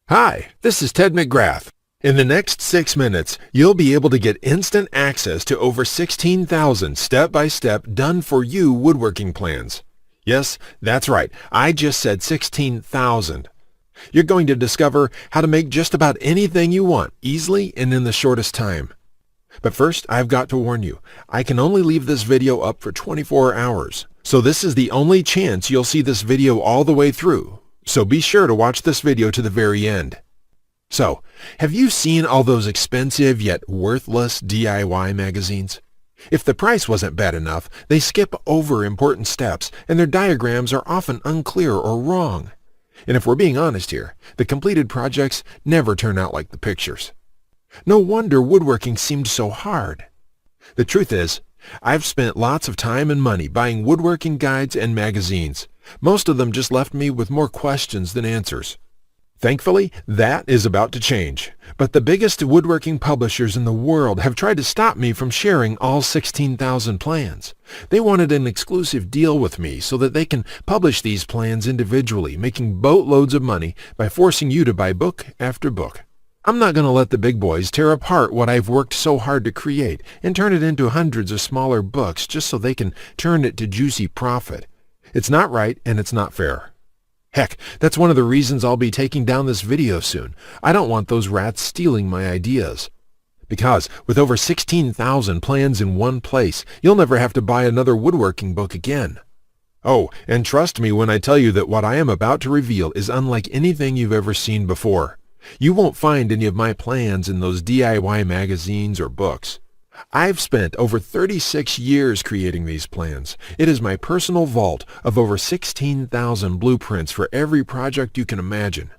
Hi, this is Ted McGrath. In the next 6 minutes, you'll be able to get instant access to over 16,000 step-by-step done-for-you woodworking plans. Yes, that's right. I just said 16,000. You're going to discover how to make just about anything you want easily and in the shortest time. But first, I've got to warn you, I can only leave this video up for 24 hours. So this is the only chance you'll see this video all the way through. So be sure to watch this video to the very end. So, have you seen all those expensive yet worthless DIY magazines? If the price wasn't bad enough, they skip over important steps and their diagrams are often unclear or wrong. And if we're being honest here, the completed projects never turn out like the pictures. No wonder woodworking seemed so hard. The truth is, I've spent lots of time and money buying woodworking guides and magazines. Most of them just left me with more questions than answers. Thankfully, that is about to change. But the biggest woodworking publishers in the world have tried to stop me from sharing all 16,000 plans. They wanted an exclusive deal with me so that they can publish these plans individually, making boatloads of money by forcing you to buy book after book. I'm not going to let the big boys tear apart what I've worked so hard to create and turn it into hundreds of smaller books just so they can turn it to juicy profit. It's not right and it's not fair. Heck, that's one of the reasons I'll be taking down this video soon. I don't want those rats stealing my ideas. Because with over 16,000 plans in one place, you'll never have to buy another woodworking book again. Oh, and trust me when I tell you that what I am about to reveal is unlike anything you've ever seen before. You won't find any of my plans in those DIY magazines or books. I've spent over 36 years creating these plans. It is my personal vault of over 16,000 blueprints for every project you can imagine.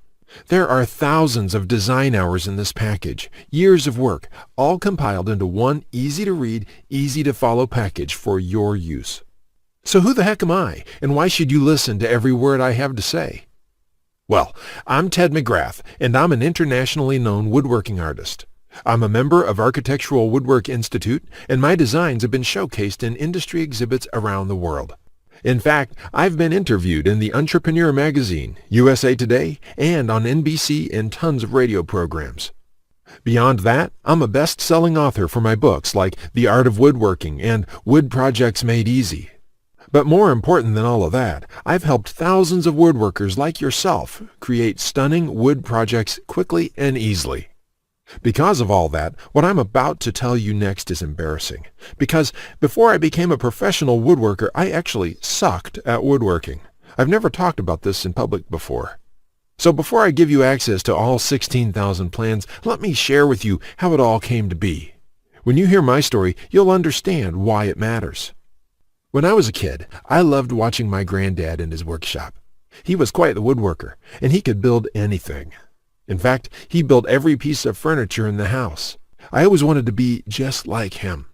There are thousands of design hours in this package, years of work, all compiled into one easy-to-read, easy-to-follow package for your use. So who the heck am I, and why should you listen to every word I have to say? Well, I'm Ted McGrath, and I'm an internationally known woodworking artist. I'm a member of Architectural Woodwork Institute, and my designs have been showcased in industry exhibits around the world. In fact, I've been interviewed in the Entrepreneur magazine, USA Today, and on NBC and tons of radio programs. Beyond that, I'm a best-selling author for my books like The Art of Woodworking and Wood Projects Made Easy. But more important than all of that, I've helped thousands of woodworkers like yourself create stunning wood projects quickly and easily. Because of all that, what I'm about to tell you next is embarrassing. Because before I became a professional woodworker, I actually sucked at woodworking. I've never talked about this in public before. So before I give you access to all 16,000 plans, let me share with you how it all came to be. When you hear my story, you'll understand why it matters. When I was a kid, I loved watching my granddad in his workshop. He was quite the woodworker, and he could build anything. In fact, he built every piece of furniture in the house. I always wanted to be just like him.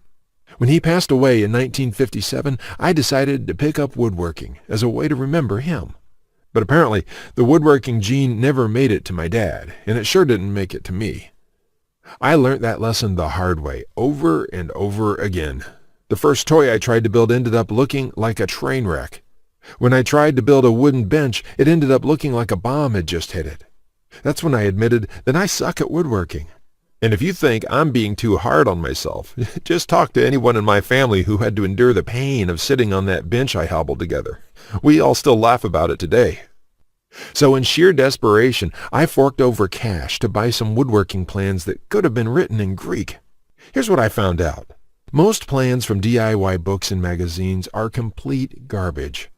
When he passed away in 1957, I decided to pick up woodworking as a way to remember him. But apparently, the woodworking gene never made it to my dad, and it sure didn't make it to me. I learned that lesson the hard way, over and over again. The first toy I tried to build ended up looking like a train wreck. When I tried to build a wooden bench, it ended up looking like a bomb had just hit it. That's when I admitted that I suck at woodworking. And if you think I'm being too hard on myself, just talk to anyone in my family who had to endure the pain of sitting on that bench I hobbled together. We all still laugh about it today. So in sheer desperation, I forked over cash to buy some woodworking plans that could have been written in Greek. Here's what I found out. Most plans from DIY books and magazines are complete garbage.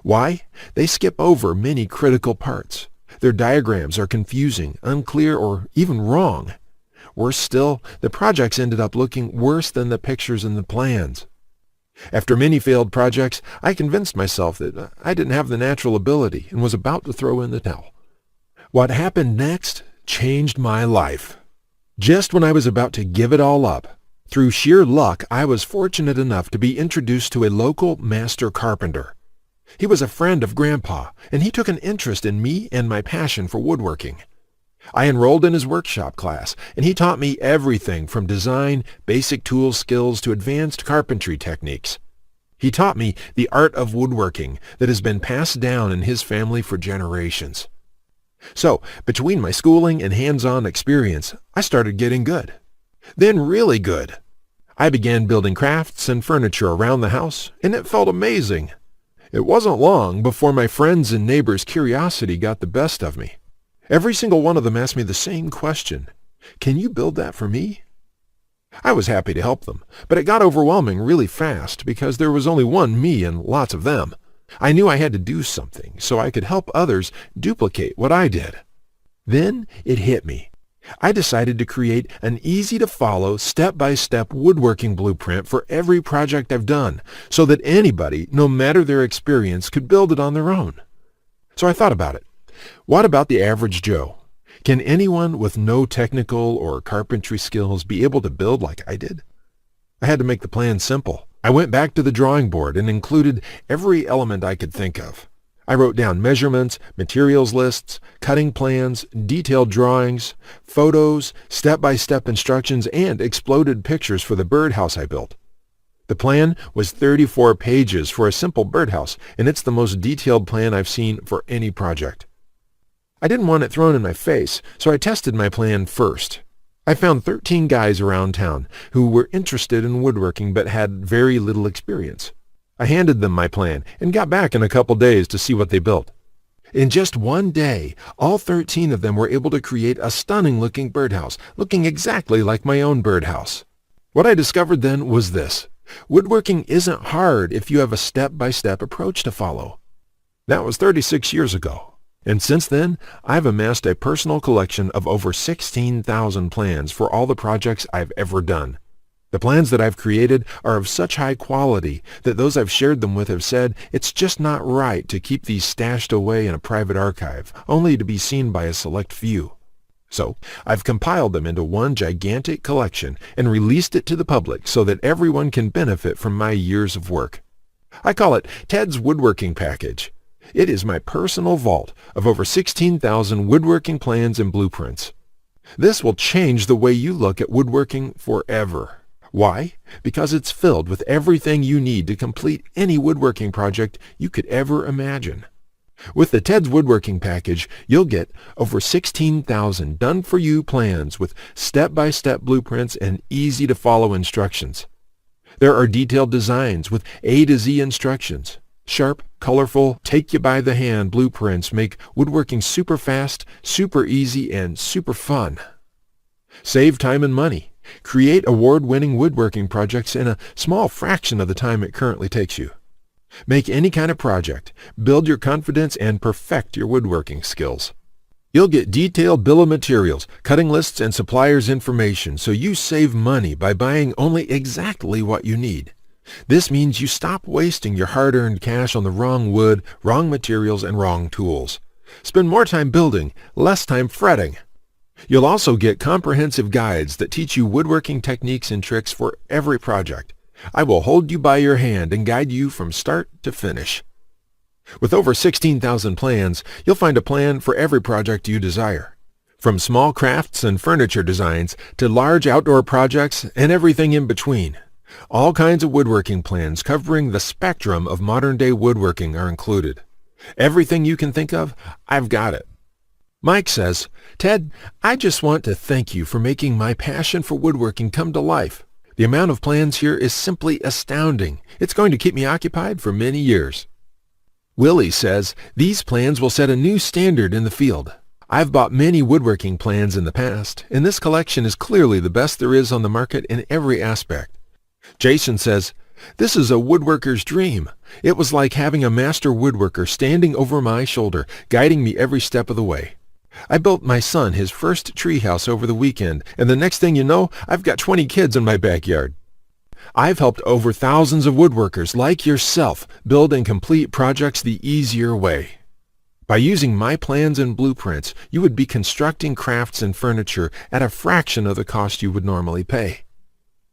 Why? They skip over many critical parts. Their diagrams are confusing, unclear, or even wrong. Worse still, the projects ended up looking worse than the pictures in the plans. After many failed projects, I convinced myself that I didn't have the natural ability and was about to throw in the towel. What happened next changed my life. Just when I was about to give it all up, through sheer luck, I was fortunate enough to be introduced to a local master carpenter. He was a friend of Grandpa, and he took an interest in me and my passion for woodworking. I enrolled in his workshop class, and he taught me everything from design, basic tool skills to advanced carpentry techniques. He taught me the art of woodworking that has been passed down in his family for generations. So, between my schooling and hands-on experience, I started getting good. Then really good. I began building crafts and furniture around the house, and it felt amazing. It wasn't long before my friends' and neighbors' curiosity got the best of me. Every single one of them asked me the same question. Can you build that for me? I was happy to help them, but it got overwhelming really fast because there was only one me and lots of them. I knew I had to do something so I could help others duplicate what I did. Then it hit me. I decided to create an easy-to-follow, step-by-step woodworking blueprint for every project I've done so that anybody, no matter their experience, could build it on their own. So I thought about it. What about the average Joe? Can anyone with no technical or carpentry skills be able to build like I did? I had to make the plan simple. I went back to the drawing board and included every element I could think of. I wrote down measurements, materials lists, cutting plans, detailed drawings, photos, step-by-step instructions, and exploded pictures for the birdhouse I built. The plan was 34 pages for a simple birdhouse, and it's the most detailed plan I've seen for any project. I didn't want it thrown in my face, so I tested my plan first. I found 13 guys around town who were interested in woodworking but had very little experience. I handed them my plan and got back in a couple days to see what they built. In just one day, all 13 of them were able to create a stunning-looking birdhouse, looking exactly like my own birdhouse. What I discovered then was this. Woodworking isn't hard if you have a step-by-step approach to follow. That was 36 years ago. And since then, I've amassed a personal collection of over 16,000 plans for all the projects I've ever done. The plans that I've created are of such high quality that those I've shared them with have said it's just not right to keep these stashed away in a private archive, only to be seen by a select few. So, I've compiled them into one gigantic collection and released it to the public so that everyone can benefit from my years of work. I call it Ted's Woodworking Package. It is my personal vault of over 16,000 woodworking plans and blueprints. This will change the way you look at woodworking forever. Why? Because it's filled with everything you need to complete any woodworking project you could ever imagine. With the Ted's Woodworking Package, you'll get over 16,000 done-for-you plans with step-by-step blueprints and easy-to-follow instructions. There are detailed designs with A to Z instructions. Sharp, colorful, take-you-by-the-hand blueprints make woodworking super fast, super easy, and super fun. Save time and money. Create award-winning woodworking projects in a small fraction of the time it currently takes you. Make any kind of project, build your confidence, and perfect your woodworking skills. You'll get detailed bill of materials, cutting lists, and suppliers' information so you save money by buying only exactly what you need. This means you stop wasting your hard-earned cash on the wrong wood, wrong materials, and wrong tools. Spend more time building, less time fretting. You'll also get comprehensive guides that teach you woodworking techniques and tricks for every project. I will hold you by your hand and guide you from start to finish. With over 16,000 plans, you'll find a plan for every project you desire. From small crafts and furniture designs to large outdoor projects and everything in between. All kinds of woodworking plans covering the spectrum of modern-day woodworking are included. Everything you can think of, I've got it. Mike says, Ted, I just want to thank you for making my passion for woodworking come to life. The amount of plans here is simply astounding. It's going to keep me occupied for many years. Willie says, these plans will set a new standard in the field. I've bought many woodworking plans in the past, and this collection is clearly the best there is on the market in every aspect. Jason says, this is a woodworker's dream. It was like having a master woodworker standing over my shoulder, guiding me every step of the way. I built my son his first treehouse over the weekend, and the next thing you know, I've got 20 kids in my backyard. I've helped over thousands of woodworkers like yourself build and complete projects the easier way. By using my plans and blueprints, you would be constructing crafts and furniture at a fraction of the cost you would normally pay.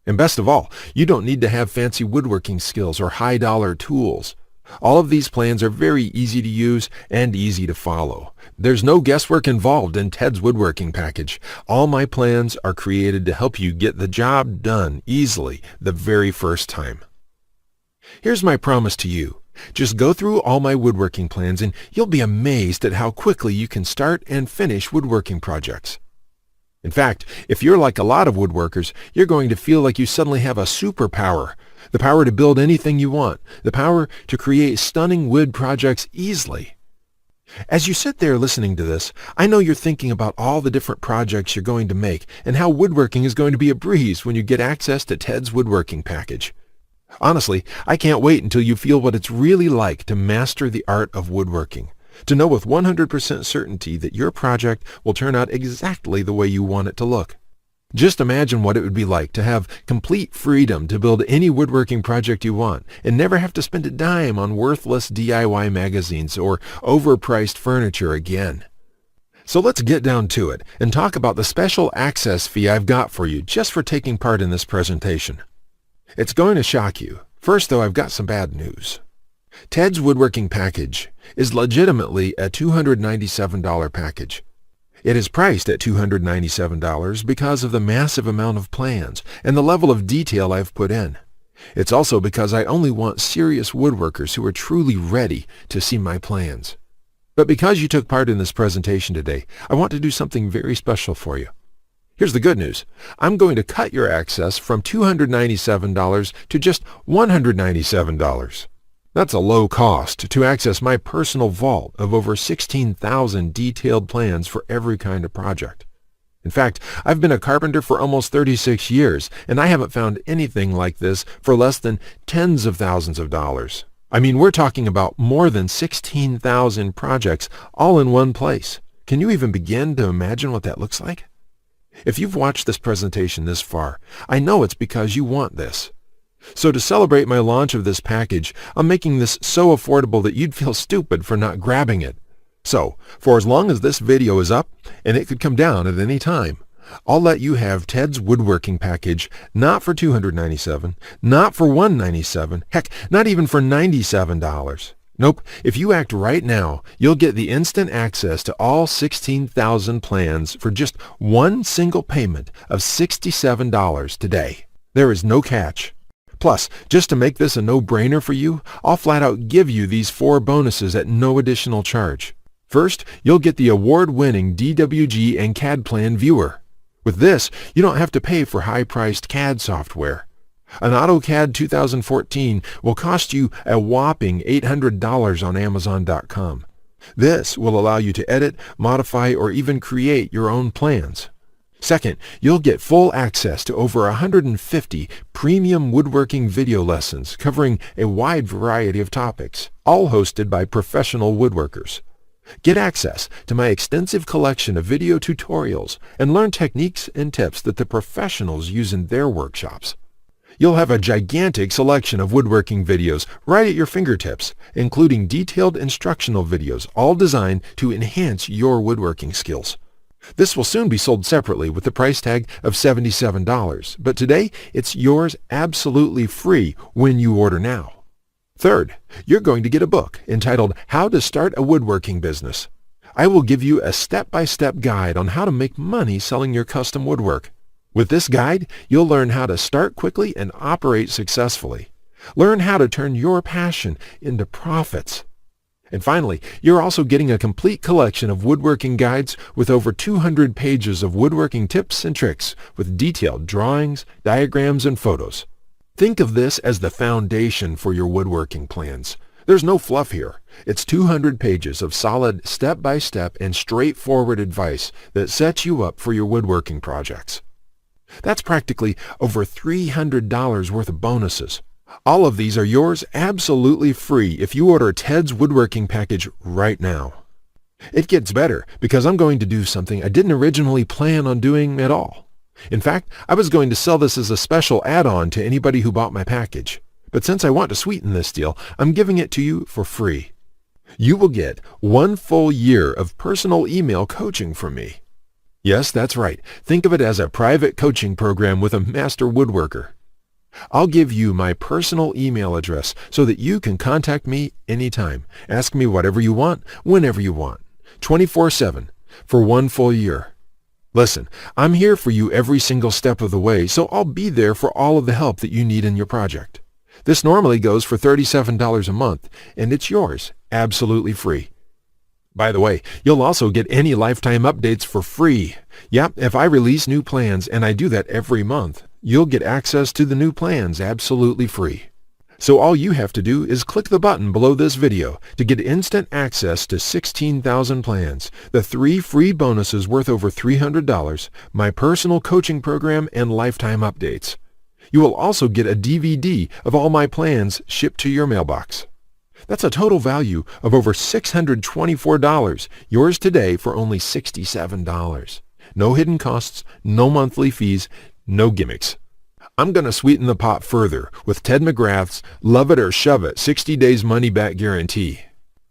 And best of all, you don't need to have fancy woodworking skills or high-dollar tools. All of these plans are very easy to use and easy to follow. There's no guesswork involved in Ted's Woodworking Package. All my plans are created to help you get the job done easily the very first time. Here's my promise to you. Just go through all my woodworking plans and you'll be amazed at how quickly you can start and finish woodworking projects. In fact, if you're like a lot of woodworkers, you're going to feel like you suddenly have a superpower. The power to build anything you want. The power to create stunning wood projects easily. As you sit there listening to this, I know you're thinking about all the different projects you're going to make and how woodworking is going to be a breeze when you get access to Ted's woodworking package. Honestly, I can't wait until you feel what it's really like to master the art of woodworking, to know with 100% certainty that your project will turn out exactly the way you want it to look. Just imagine what it would be like to have complete freedom to build any woodworking project you want and never have to spend a dime on worthless DIY magazines or overpriced furniture again. So let's get down to it and talk about the special access fee I've got for you just for taking part in this presentation. It's going to shock you. First, though, I've got some bad news. Ted's woodworking package is legitimately a $297 package. It is priced at $297 because of the massive amount of plans and the level of detail I've put in. It's also because I only want serious woodworkers who are truly ready to see my plans. But because you took part in this presentation today, I want to do something very special for you. Here's the good news. I'm going to cut your access from $297 to just $197. That's a low cost to access my personal vault of over 16,000 detailed plans for every kind of project. In fact, I've been a carpenter for almost 36 years, and I haven't found anything like this for less than tens of thousands of dollars. I mean, we're talking about more than 16,000 projects all in one place. Can you even begin to imagine what that looks like? If you've watched this presentation this far, I know it's because you want this. So to celebrate my launch of this package, I'm making this so affordable that you'd feel stupid for not grabbing it. So, for as long as this video is up, and it could come down at any time, I'll let you have Ted's woodworking package not for $297, not for $197, heck, not even for $97. Nope, if you act right now, you'll get the instant access to all 16,000 plans for just one single payment of $67 today. There is no catch. Plus, just to make this a no-brainer for you, I'll flat out give you these 4 bonuses at no additional charge. First, you'll get the award-winning DWG and CAD Plan Viewer. With this, you don't have to pay for high-priced CAD software. An AutoCAD 2014 will cost you a whopping $800 on Amazon.com. This will allow you to edit, modify, or even create your own plans. Second, you'll get full access to over 150 premium woodworking video lessons covering a wide variety of topics, all hosted by professional woodworkers. Get access to my extensive collection of video tutorials and learn techniques and tips that the professionals use in their workshops. You'll have a gigantic selection of woodworking videos right at your fingertips, including detailed instructional videos, all designed to enhance your woodworking skills. This will soon be sold separately with the price tag of $77, but today it's yours absolutely free when you order now. Third, you're going to get a book entitled How to Start a Woodworking Business. I will give you a step-by-step guide on how to make money selling your custom woodwork. With this guide, you'll learn how to start quickly and operate successfully. Learn how to turn your passion into profits. And finally, you're also getting a complete collection of woodworking guides with over 200 pages of woodworking tips and tricks with detailed drawings, diagrams, and photos. Think of this as the foundation for your woodworking plans. There's no fluff here. It's 200 pages of solid step-by-step and straightforward advice that sets you up for your woodworking projects. That's practically over $300 worth of bonuses. All of these are yours absolutely free if you order Ted's woodworking package right now. It gets better because I'm going to do something I didn't originally plan on doing at all. In fact, I was going to sell this as a special add-on to anybody who bought my package. But since I want to sweeten this deal, I'm giving it to you for free. You will get 1 full year of personal email coaching from me. Yes, that's right. Think of it as a private coaching program with a master woodworker. I'll give you my personal email address so that you can contact me anytime. Ask me whatever you want, whenever you want, 24/7, for 1 full year. Listen, I'm here for you every single step of the way, so I'll be there for all of the help that you need in your project. This normally goes for $37 a month, and it's yours, absolutely free. By the way, you'll also get any lifetime updates for free. Yep, if I release new plans, and I do that every month, you'll get access to the new plans absolutely free. So all you have to do is click the button below this video to get instant access to 16,000 plans, the 3 free bonuses worth over $300, my personal coaching program, and lifetime updates. You will also get a DVD of all my plans shipped to your mailbox. That's a total value of over $624, yours today for only $67. No hidden costs, no monthly fees, no gimmicks. I'm going to sweeten the pot further with Ted McGrath's Love It or Shove It 60 Days Money Back Guarantee.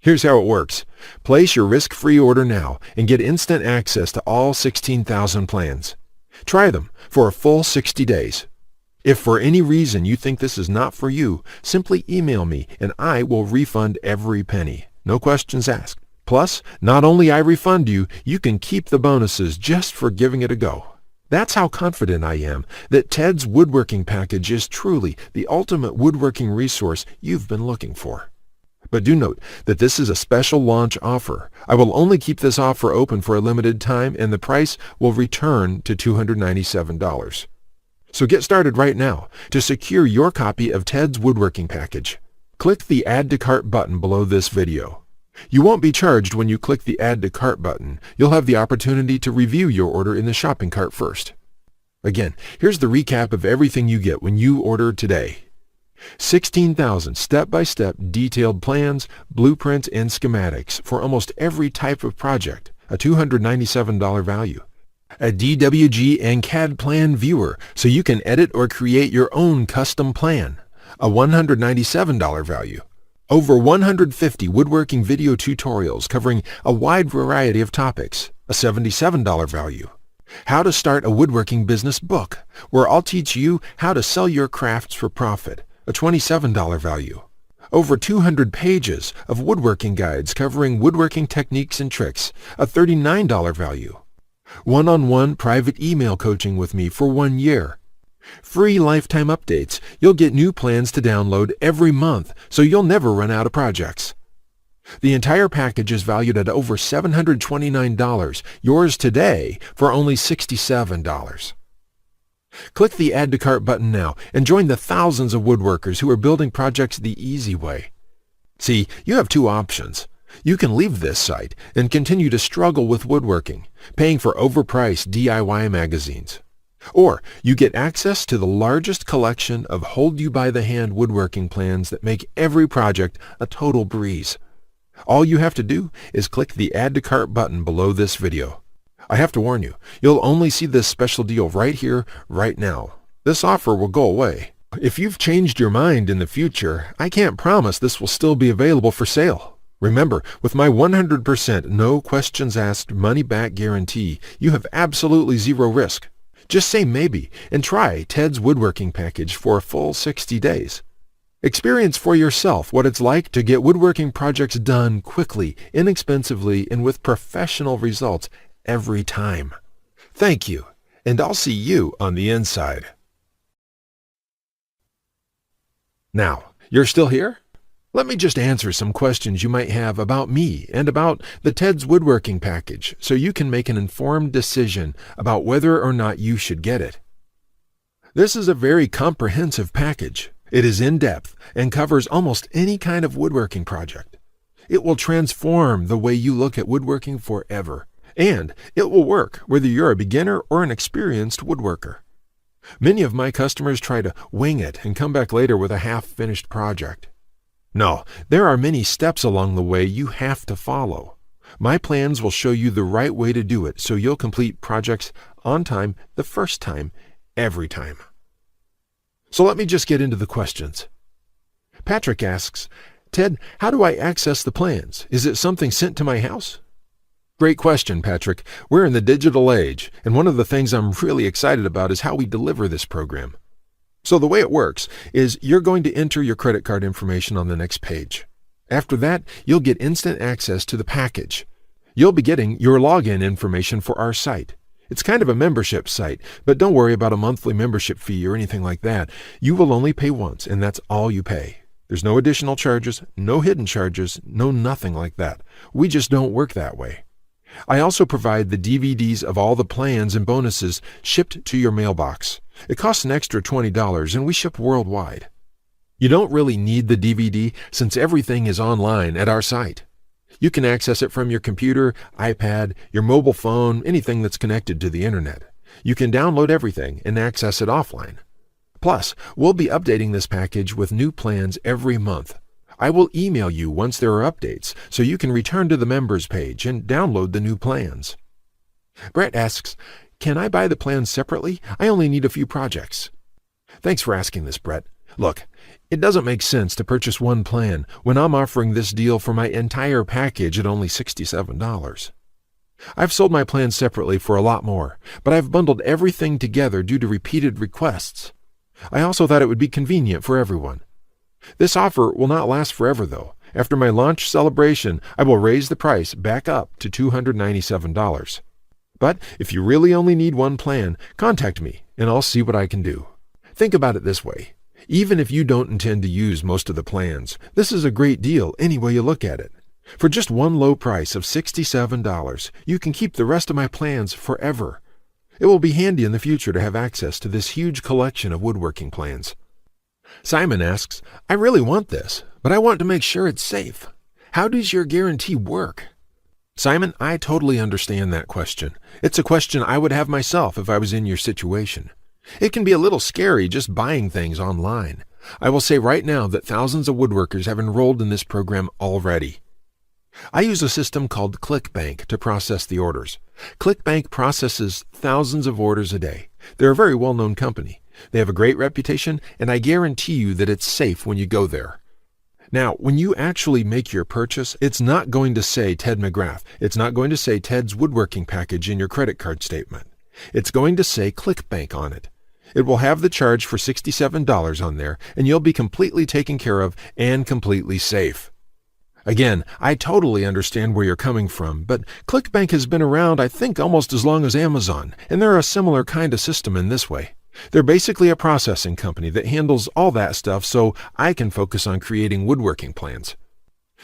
Here's how it works. Place your risk-free order now and get instant access to all 16,000 plans. Try them for a full 60 days. If for any reason you think this is not for you, simply email me and I will refund every penny. No questions asked. Plus, not only I refund you, you can keep the bonuses just for giving it a go. That's how confident I am that Ted's Woodworking Package is truly the ultimate woodworking resource you've been looking for. But do note that this is a special launch offer. I will only keep this offer open for a limited time, and the price will return to $297. So get started right now to secure your copy of Ted's Woodworking Package. Click the Add to Cart button below this video. You won't be charged when you click the Add to Cart button. You'll have the opportunity to review your order in the shopping cart first. Again, here's the recap of everything you get when you order today. 16,000 step-by-step detailed plans, blueprints, and schematics for almost every type of project, a $297 value. A DWG and CAD plan viewer so you can edit or create your own custom plan, a $197 value. Over 150 woodworking video tutorials covering a wide variety of topics, a $77 value. How to start a woodworking business book, where I'll teach you how to sell your crafts for profit, a $27 value. Over 200 pages of woodworking guides covering woodworking techniques and tricks, a $39 value. One-on-one private email coaching with me for 1 year. Free lifetime updates. You'll get new plans to download every month, so you'll never run out of projects. The entire package is valued at over $729, yours today for only $67. Click the Add to Cart button now and join the thousands of woodworkers who are building projects the easy way. See, you have two options. You can leave this site and continue to struggle with woodworking, paying for overpriced DIY magazines. Or you get access to the largest collection of hold-you-by-the-hand woodworking plans that make every project a total breeze. All you have to do is click the Add to Cart button below this video. I have to warn you, you'll only see this special deal right here, right now. This offer will go away. If you've changed your mind in the future, I can't promise this will still be available for sale. Remember, with my 100% no questions asked money-back guarantee, you have absolutely zero risk. Just say maybe and try Ted's Woodworking Package for a full 60 days. Experience for yourself what it's like to get woodworking projects done quickly, inexpensively, and with professional results every time. Thank you, and I'll see you on the inside. Now, you're still here? Let me just answer some questions you might have about me and about the Ted's Woodworking Package so you can make an informed decision about whether or not you should get it. This is a very comprehensive package. It is in-depth and covers almost any kind of woodworking project. It will transform the way you look at woodworking forever, and it will work whether you're a beginner or an experienced woodworker. Many of my customers try to wing it and come back later with a half-finished project. No, there are many steps along the way you have to follow. My plans will show you the right way to do it so you'll complete projects on time the first time, every time. So let me just get into the questions. Patrick asks, Ted, how do I access the plans? Is it something sent to my house? Great question, Patrick. We're in the digital age, and one of the things I'm really excited about is how we deliver this program. So the way it works is you're going to enter your credit card information on the next page. After that, you'll get instant access to the package. You'll be getting your login information for our site. It's kind of a membership site, but don't worry about a monthly membership fee or anything like that. You will only pay once, and that's all you pay. There's no additional charges, no hidden charges, no nothing like that. We just don't work that way. I also provide the DVDs of all the plans and bonuses shipped to your mailbox. It costs an extra $20, and we ship worldwide. You don't really need the DVD since everything is online at our site. You can access it from your computer, iPad, your mobile phone, anything that's connected to the internet. You can download everything and access it offline. Plus, we'll be updating this package with new plans every month. I will email you once there are updates, so you can return to the members page and download the new plans. Brett asks, can I buy the plans separately? I only need a few projects. Thanks for asking this, Brett. Look, it doesn't make sense to purchase one plan when I'm offering this deal for my entire package at only $67. I've sold my plans separately for a lot more, but I've bundled everything together due to repeated requests. I also thought it would be convenient for everyone. This offer will not last forever, though. After my launch celebration, I will raise the price back up to $297. But if you really only need one plan, contact me, and I'll see what I can do. Think about it this way. Even if you don't intend to use most of the plans, this is a great deal any way you look at it. For just one low price of $67, you can keep the rest of my plans forever. It will be handy in the future to have access to this huge collection of woodworking plans. Simon asks, I really want this, but I want to make sure it's safe. How does your guarantee work? Simon, I totally understand that question. It's a question I would have myself if I was in your situation. It can be a little scary just buying things online. I will say right now that thousands of woodworkers have enrolled in this program already. I use a system called ClickBank to process the orders. ClickBank processes thousands of orders a day. They're a very well-known company. They have a great reputation, and I guarantee you that it's safe when you go there. Now, when you actually make your purchase, it's not going to say Ted McGrath. It's not going to say Ted's woodworking package in your credit card statement. It's going to say ClickBank on it. It will have the charge for $67 on there, and you'll be completely taken care of and completely safe. Again, I totally understand where you're coming from, but ClickBank has been around, I think, almost as long as Amazon, and they're a similar kind of system in this way. They're basically a processing company that handles all that stuff so I can focus on creating woodworking plans.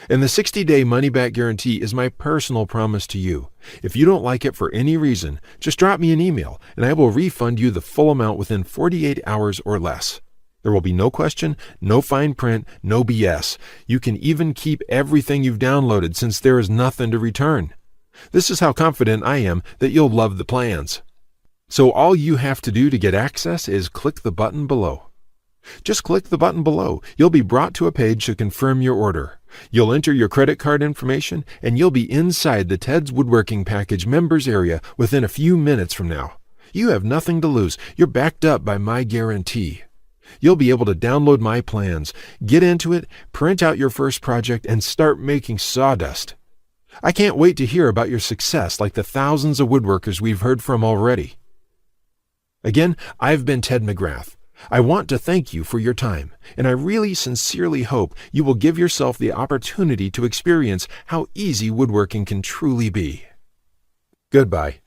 And the 60-day money-back guarantee is my personal promise to you. If you don't like it for any reason, just drop me an email, and I will refund you the full amount within 48 hours or less. There will be no question, no fine print, no BS. You can even keep everything you've downloaded since there is nothing to return. This is how confident I am that you'll love the plans. So all you have to do to get access is click the button below. Just click the button below. You'll be brought to a page to confirm your order. You'll enter your credit card information, and you'll be inside the Ted's Woodworking Package members area within a few minutes from now. You have nothing to lose. You're backed up by my guarantee. You'll be able to download my plans, get into it, print out your first project, and start making sawdust. I can't wait to hear about your success like the thousands of woodworkers we've heard from already. Again, I've been Ted McGrath. I want to thank you for your time, and I really sincerely hope you will give yourself the opportunity to experience how easy woodworking can truly be. Goodbye.